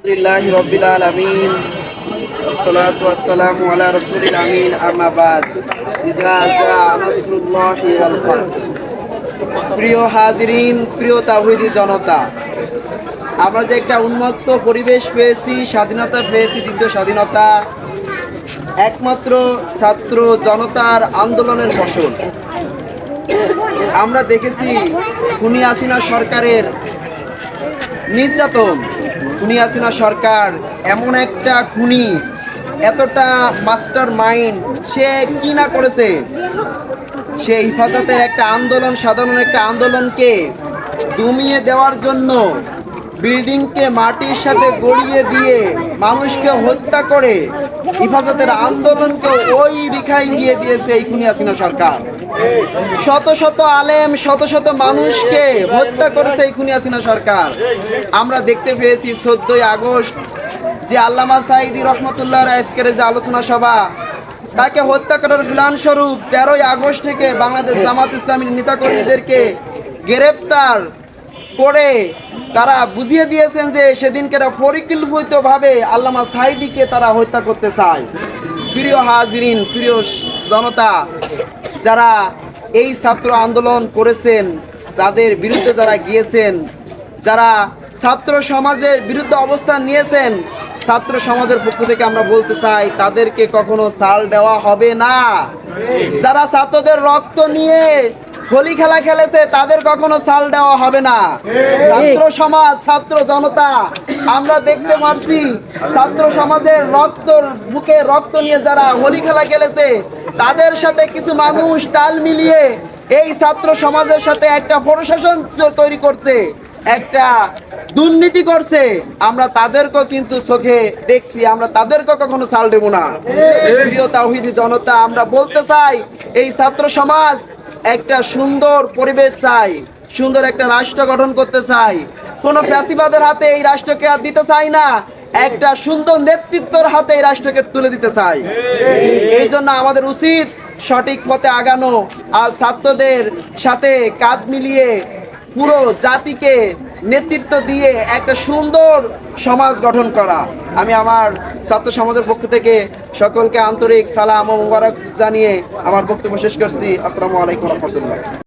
আলহামদুলিল্লাহি রাব্বিল আলামিন والصلاة والسلام على رسول الأمين أما بعد إذا جاء نصر الله والفتح প্রিয় হাজিরিন, প্রিয় তাওহীদি জনতা, আমরা যে একটা উন্মুক্ত পরিবেশ পেয়েছি, স্বাধীনতা পেয়েছি, দ্বিতীয় স্বাধীনতা একমাত্র ছাত্র জনতার আন্দোলনের ফসল। আমরা দেখেছি খুনি হাসিনা সরকারের নির্যাতন। খুনি হাসিনা সরকার এমন একটা খুনি, এতটা মাস্টার মাইন্ড, সে কি না করেছে। সে হেফাজতের একটা আন্দোলন, সাধারণ একটা আন্দোলনকে দমিয়ে দেওয়ার জন্য বিল্ডিংকে মাটির সাথে গড়িয়ে দিয়ে মানুষকে হত্যা করে হেফাজতের আন্দোলনকে ওই রেখায় গিয়ে দিয়েছে এই খুনি হাসিনা সরকার। শত শত আলেম, শত শত মানুষকে হত্যা করেছে এই খুনি হাসিনা সরকার। আমরা দেখতে পেয়েছি 14ই আগস্ট যে আল্লামা সাঈদী রহমতুল্লাহ আজকের যে আলোচনা সভা, তাকে হত্যা করার প্ল্যান স্বরূপ 13ই আগস্ট থেকে বাংলাদেশ জামাত ইসলামীর নেতাকর্মীদেরকে গ্রেপ্তার করে তারা বুঝিয়ে দিয়েছেন যে সেদিনকে পরিকল্পিতভাবে আল্লামা সাঈদীকে তারা হত্যা করতে চায়। প্রিয় হাজিরিন, প্রিয় জনতা, যারা এই ছাত্র আন্দোলন করেছেন, তাদের বিরুদ্ধে যারা গিয়েছেন, যারা ছাত্র সমাজের বিরুদ্ধে অবস্থান নিয়েছেন, ছাত্র সমাজের পক্ষ থেকে আমরা বলতে চাই তাদেরকে কখনো ছাড় দেওয়া হবে না। যারা ছাত্রদের রক্ত নিয়ে হোলি খেলা খেলেছে, তাদের কখনো ছাড় দেওয়া হবে না। ছাত্র সমাজ, ছাত্র জনতা, আমরা দেখতে পারছি ছাত্র সমাজের বুকে রক্ত নিয়ে যারা হোলি খেলা খেলেছে, তাদের সাথে কিছু মানুষ তাল মিলিয়ে এই ছাত্র সমাজের সাথে একটা প্রশাসন তৈরি করছে, একটা দুর্নীতি করছে। আমরা তাদেরকেও কিন্তু চোখে দেখছি, আমরা তাদেরকেও কখনো ছাড় দেব না। প্রিয় তাওহীদি জনতা, আমরা বলতে চাই এই ছাত্র সমাজ একটা সুন্দর পরিবেশ চাই, সুন্দর একটা রাষ্ট্র গঠন করতে চাই। কোনো ফ্যাসিবাদের হাতে এই রাষ্ট্রকে আর দিতে চাই না, একটা সুন্দর নেতৃত্বের হাতে এই রাষ্ট্রকে তুলে দিতে চাই। এই জন্য আমাদের উচিত সঠিক পথে আগানো, আর ছাত্রদের সাথে কাঁধ মিলিয়ে পুরো জাতিকে নেতৃত্ব দিয়ে একটা সুন্দর সমাজ গঠন করা। আমি আমার ছাত্র সমাজের পক্ষ থেকে সকলকে আন্তরিক সালাম ও মুবারক জানিয়ে আমার বক্তব্য শেষ করছি। আসসালামু আলাইকুম ওয়া রাহমাতুল্লাহ।